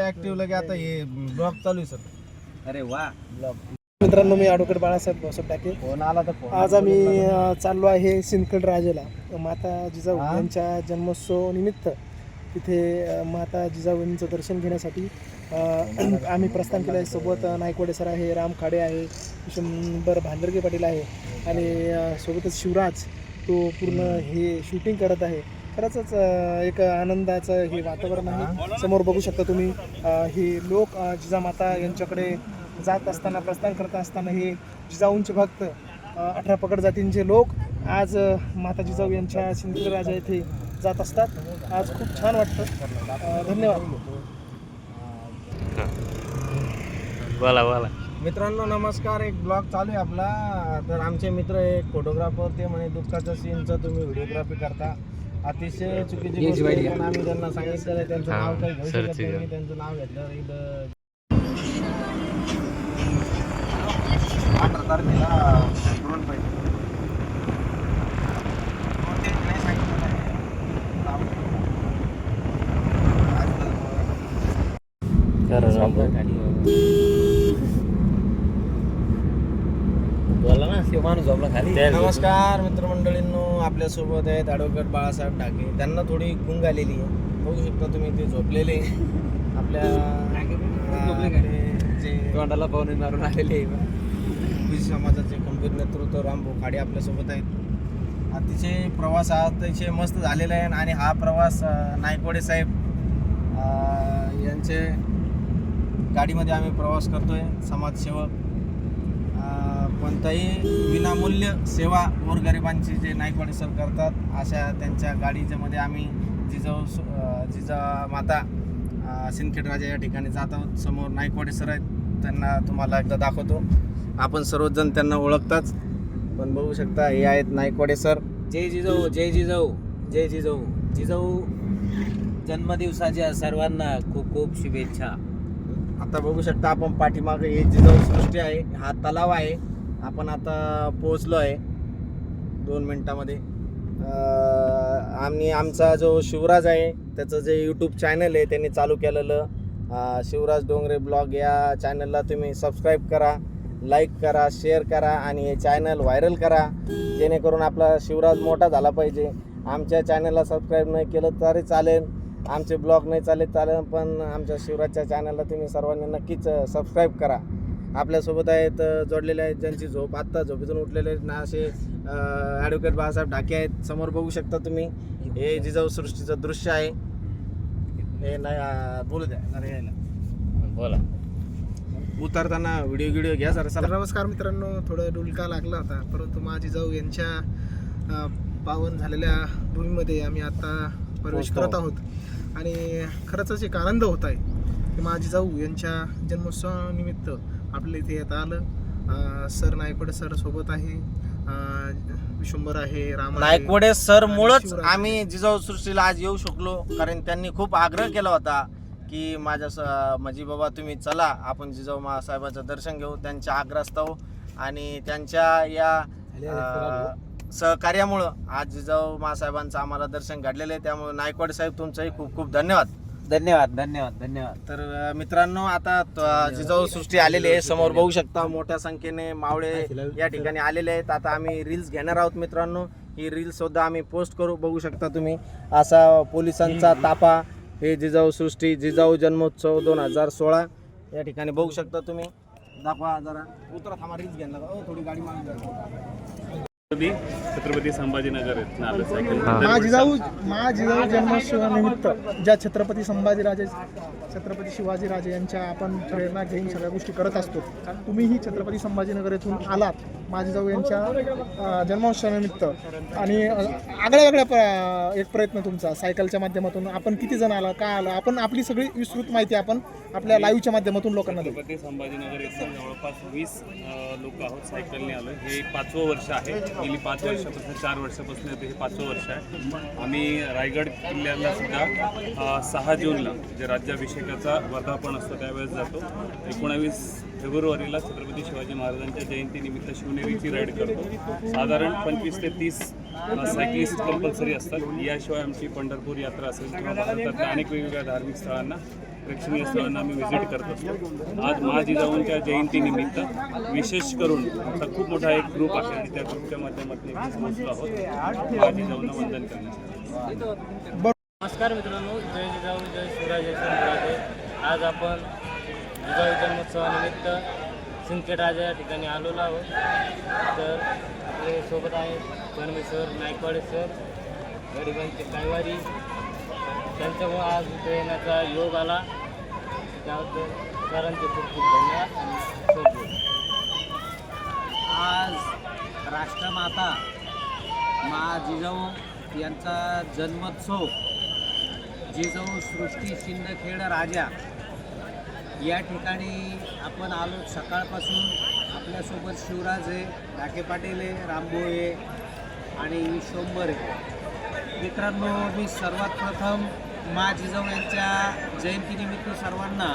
Active लगे आता हे ब्लॉग चालू आहे सर. अरे वा. मित्रांनो, मी ॲडव्होकेट बाळासाहेब भाऊसाहेब टाके. फोन आला तर फोन. आज आम्ही चाललो आहे सिंदखेड राजाला. माता जिजाऊ यांच्या जन्मोत्सव निमित्त तिथे माता जिजाऊंचं दर्शन घेण्यासाठी आम्ही प्रस्थान केलं आहे. सोबत नायकवडे सर आहे, राम खाडे आहे, विशंबर भांदरगे पाटील आहे आणि सोबतच शिवराज तो पूर्ण हे शूटिंग करत आहे. खरंच एक आनंदाचं हे वातावरण आहे. समोर बघू शकता तुम्ही हे लोक जिजामाता यांच्याकडे जात असताना, प्रस्थान करत असताना हे जिजाऊंचे भक्त 18 पगड जातींचे लोक आज माता जिजाऊ यांच्या सिंदखेड राजा येथे जात असतात. आज खूप छान वाटतं. धन्यवाद. बोला. मित्रांनो नमस्कार. एक ब्लॉग चालू आहे आपला. तर आमचे मित्र एक फोटोग्राफर, ते म्हणे दुःखाच्या सीनचा तुम्ही व्हिडिओग्राफी करता. अतिशय चुकीची गोष्ट आहे, पण आम्ही त्यांना सांगितलेलं आहे. त्यांचं नाव काही घेऊ शकत नाही. त्यांचं नाव घेतलं इथं 18 तारखेला पुरण पाहिजे. नमस्कार मित्रमंडळींनो, आपल्यासोबत आहेत ॲडव्होकेट बाळासाहेब टाके. त्यांना थोडी गुंग आलेली आहे, बघू शकता तुम्ही. ते झोपलेले आपल्या जे तोंडाला पाहुणे मारून आलेले समाजाचे खंबीर नेतृत्व रामभाऊ खाडे आपल्यासोबत आहेत. अतिशय प्रवास हा अतिशय मस्त झालेला आहे आणि हा प्रवास नायकवडे साहेब यांचे गाडीमध्ये आम्ही प्रवास करतोय. समाजसेवक कोणताही विनामूल्य सेवा गोरगरिबांची जे नायकवडे सर करतात, अशा त्यांच्या गाडीच्यामध्ये आम्ही जिजामाता सिंदखेड राजा या ठिकाणी जात आहोत. समोर नायकवडे सर आहेत, त्यांना तुम्हाला एकदा दाखवतो. आपण सर्वजण त्यांना ओळखताच, पण बघू शकता हे आहेत नायकवडे सर. जय जिजाऊ, जय जिजाऊ, जय जिजाऊ. जिजाऊ जन्मदिवसाच्या सर्वांना खूप खूप शुभेच्छा. आता बघू शकता आपण पाठीमागे हे जिजाऊ सृष्टी आहे, हा तलाव आहे. आपण आता पोहोचलो आहे 2 मिनिटामध्ये. आम्ही आमचा जो शिवराज आहे त्याचं जे यूट्यूब चॅनल आहे त्यांनी चालू केलेलं शिवराज डोंगरे ब्लॉग, या चॅनलला तुम्ही सबस्क्राईब करा, लाईक करा, शेअर करा आणि हे चॅनल व्हायरल करा, जेणेकरून आपला शिवराज मोठा झाला पाहिजे. आमच्या चॅनलला सबस्क्राईब नाही केलं तरी चालेल, आमचे ब्लॉग नाही चालेल, पण आमच्या शिवराजच्या चॅनलला तुम्ही सर्वांनी नक्कीच सबस्क्राईब करा. आपल्यासोबत आहेत जोडलेले आहेत, ज्यांची झोप आत्ता झोपेतून उठलेले आहेत ना, असे ॲडव्होकेट बाळासाहेब ढाके आहेत. समोर बघू शकता तुम्ही, हे जिजाऊ सृष्टीचं दृश्य आहे. हे नाही बोलू द्या, अरे यायला बोला. उतरताना व्हिडिओ घ्या जरा. चला. नमस्कार मित्रांनो, थोडं डुलका लागला होता, परंतु माँ जिजाऊ यांच्या पावन झालेल्या भूमीमध्ये आम्ही आता प्रवेश करत आहोत आणि खरंच एक आनंद होत आहे की माँ जिजाऊ यांच्या जन्मोत्सवानिमित्त आपल्या इथे येता आलं. सर नायकवडे सर सोबत आहे, विशंबर आहे, राम नायकवडे सर मुळेच आम्ही जिजाऊ सृष्टीला आज येऊ शकलो, कारण त्यांनी खूप आग्रह केला होता की म्हणजे बाबा तुम्ही चला, आपण जिजाऊ मासाहेबाचं दर्शन घेऊ. त्यांच्या आग्रहास्तव आणि त्यांच्या या सहकार्यामुळं आज जिजाऊ मासाहेबांचं आम्हाला दर्शन घडलेलं आहे. त्यामुळे नायकवडे साहेब तुमचंही खूप खूप धन्यवाद. धन्यवाद धन्यवाद धन्यवाद. तर मित्रांनो, आता जिजाऊ सृष्टी आलेली आहे. समोर बघू शकता मोठ्या संख्येने मावळे या ठिकाणी आलेले आहेत. आता आम्ही रील्स घेणार आहोत मित्रांनो. ही रील्स सुद्धा आम्ही पोस्ट करू. बघू शकता तुम्ही असा पोलिसांचा ताफा. हे जिजाऊ सृष्टी जिजाऊ जन्मोत्सव 2016 या ठिकाणी बघू शकता तुम्ही. दाखवा जरा, उतरा, थांबा, रील्स घ्यायला थोडी गाडी मागून. छत्रपती संभाजीनगर माँ जिजाऊ जन्मोत्सवानिमित्त ज्या छत्रपती संभाजीराजे, छत्रपती शिवाजीराजे यांच्या आपण प्रेरणा घेऊन सगळ्या गोष्टी करत असतो. तुम्हीही छत्रपती संभाजीनगर येथून आलात माँ जिजाऊ यांच्या जन्मोत्सवानिमित्त आणि आगळ्या एक प्रयत्न तुमचा सायकलच्या माध्यमातून. आपण किती जण आला, का आला, आपण आपली सगळी विस्तृत माहिती आपण आपल्या लाईव्हच्या माध्यमातून लोकांना देऊ. छत्रपती संभाजीनगर येथून जवळपास 20 लोक आहोत. सायकलने आलो. हे 5वं वर्ष आहे. गेली 5 वर्षापासून 4 वर्षापासून हे 5वं वर्ष आहे. आम्ही रायगड किल्ल्याला सुद्धा 6 जूनला जे राज्याभिषेकाचा वर्धापन असतो त्यावेळेस जातो. 19 फेब्रुवारीला छत्रपती शिवाजी महाराजांच्या जयंतीनिमित्त शिवनेरीची राईड करतो. साधारण 25 ते 30 सायकलिस्ट कंपल्सरी असतात. याशिवाय आमची पंढरपूर यात्रा असेल किंवा भारतातल्या अनेक वेगवेगळ्या धार्मिक स्थळांना, प्रेक्षणीय स्थळांना आम्ही व्हिजिट करत असतो. आज महाजिजाऊंच्या जयंतीनिमित्त विशेष करून आमचा खूप मोठा एक ग्रुप आहे आणि त्या ग्रुपच्या माध्यमातून इथे पोहोचलो आहोत महाजिजाऊंना वंदन करण्यासाठी. नमस्कार मित्रांनो, जय जिजाऊ जय शिवराय जय संतराजे. आज आपण जिजाऊ जन्मोत्सवानिमित्त सिंदखेड राजा या ठिकाणी आलेलो आहोत. तर आपले सोबत आहेत परमेश्वर नायकवाडे सर, गरिबांचे कायवारी. त्यांच्यामुळे आज इथे येण्याचा योग आला, त्याबद्दल सरांचे खूप खूप धन्यवाद आणि सोबत. आज राष्ट्रमाता मा जिजाऊ यांचा जन्मोत्सव जिजाऊ सृष्टी सिंदखेड राजा या ठिकाणी आपण आलो. सकाळपासून आपल्यासोबत शिवराज आहे, डाके पाटील आहे, रामभाऊ आहे आणि विश्वंभर आहे. मित्रांनो, मी सर्वात प्रथम मा जिजाऊ यांच्या जयंतीनिमित्त सर्वांना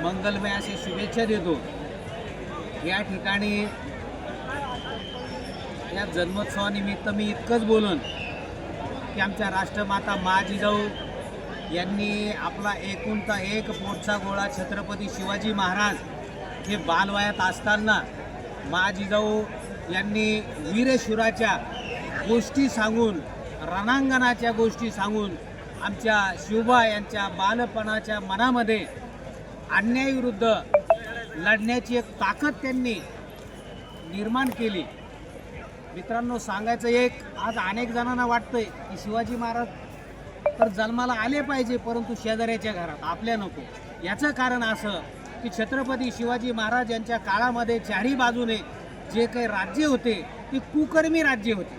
मंगलमय अशी शुभेच्छा देतो. या ठिकाणी या जन्मोत्सवानिमित्त मी इतकंच बोलन की आमच्या राष्ट्रमाता मा जिजाऊ यांनी आपला एकुलता एक पोटचा गोळा छत्रपती शिवाजी महाराज हे बालवयात असताना मा जिजाऊ यांनी वीरशुराच्या गोष्टी सांगून, रणांगणाच्या गोष्टी सांगून आमच्या शिवबा यांच्या बालपणाच्या मनामध्ये अन्यायाविरुद्ध लढण्याची एक ताकद त्यांनी निर्माण केली. मित्रांनो, सांगायचं एक, आज अनेक जणांना वाटतंय की शिवाजी महाराज तर जन्माला आले पाहिजे, परंतु शेजाऱ्याच्या घरात, आपल्या नको. याचं कारण असं की छत्रपती शिवाजी महाराज यांच्या काळामध्ये चारही बाजूने जे काही राज्य होते ते कुकर्मी राज्य होते.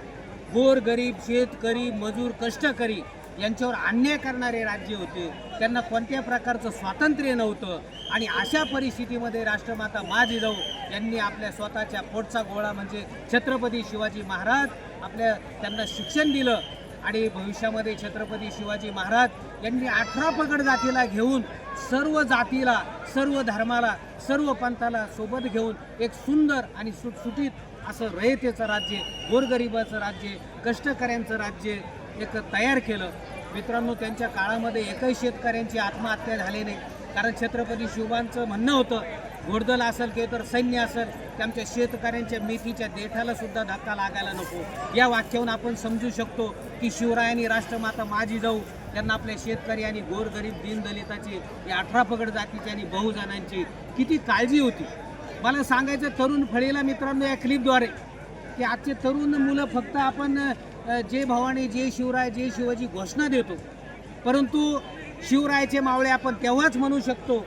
गोर गरीब, शेतकरी, मजूर, कष्टकरी यांच्यावर अन्याय करणारे राज्य होते. त्यांना कोणत्या प्रकारचं स्वातंत्र्य नव्हतं आणि अशा परिस्थितीमध्ये राष्ट्रमाता मा जिजाऊ यांनी आपल्या स्वतःच्या पोटचा गोळा म्हणजे छत्रपती शिवाजी महाराज त्यांना शिक्षण दिलं आणि भविष्यामध्ये छत्रपती शिवाजी महाराज यांनी 18 पगड जातीला घेऊन सर्व जातीला, सर्व धर्माला, सर्व पंथाला सोबत घेऊन एक सुंदर आणि सुटसुटीत असं रयतेचं राज्य, गोरगरिबाचं राज्य, कष्टकऱ्यांचं राज्य एक तयार केलं. मित्रांनो, त्यांच्या काळामध्ये एकही शेतकऱ्यांची आत्महत्या झाली नाही, कारण छत्रपती शिवबांचं म्हणणं होतं, घोडदळ असेल किंवा तर सैन्य असेल की आमच्या शेतकऱ्यांच्या मेथीच्या देठाला सुद्धा धक्का लागायला नको. या वाक्यावरून आपण समजू शकतो की शिवरायांनी राष्ट्रमाता मा जिजाऊ त्यांना आपल्या शेतकरी आणि गोरगरीब दीनदलिताची, या 18 पगड जातीची आणि बहुजनांची किती काळजी होती. मला सांगायचं तरुण फळीला मित्रांनो या क्लिपद्वारे की आजचे तरुण मुलं फक्त आपण जय भवानी, जय शिवराय, जय शिवाजी घोषणा देतो, परंतु शिवरायाचे मावळे आपण तेव्हाच म्हणू शकतो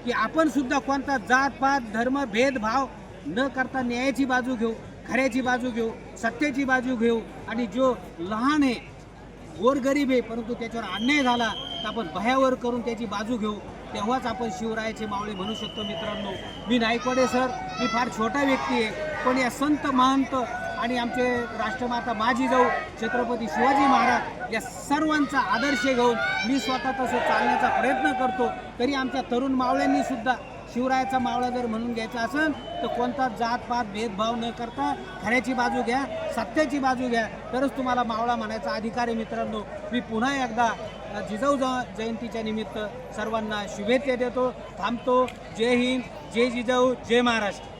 की आपण सुद्धा कोणता जात पात धर्म भेदभाव न करता न्यायाची बाजू घेऊ, खऱ्याची बाजू घेऊ, सत्याची बाजू घेऊ आणि जो लहान आहे, गोरगरीब आहे, परंतु त्याच्यावर अन्याय झाला तर आपण भयावर करून त्याची बाजू घेऊ. तेव्हाच आपण शिवरायाचे मावळे म्हणू शकतो. मित्रांनो, मी नायकवाडे सर, मी फार छोटा व्यक्ती आहे, पण या संत महंत आणि आमचे राष्ट्रमाता मा जिजाऊ छत्रपती शिवाजी महाराज या सर्वांचा आदर्श घेऊन मी स्वतः तसं चालण्याचा प्रयत्न करतो. तरी आमच्या तरुण मावळ्यांनी सुद्धा शिवरायाचा मावळा जर म्हणून घ्यायचा असेल तर कोणता जातपात भेदभाव न करता खऱ्याची बाजू घ्या, सत्याची बाजू घ्या, तरच तुम्हाला मावळा म्हणायचा अधिकार आहे. मित्रांनो, मी पुन्हा एकदा जिजाऊ जयंतीच्या निमित्त सर्वांना शुभेच्छा देतो. थांबतो. जय हिंद, जय जिजाऊ, जय महाराष्ट्र.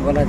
बोला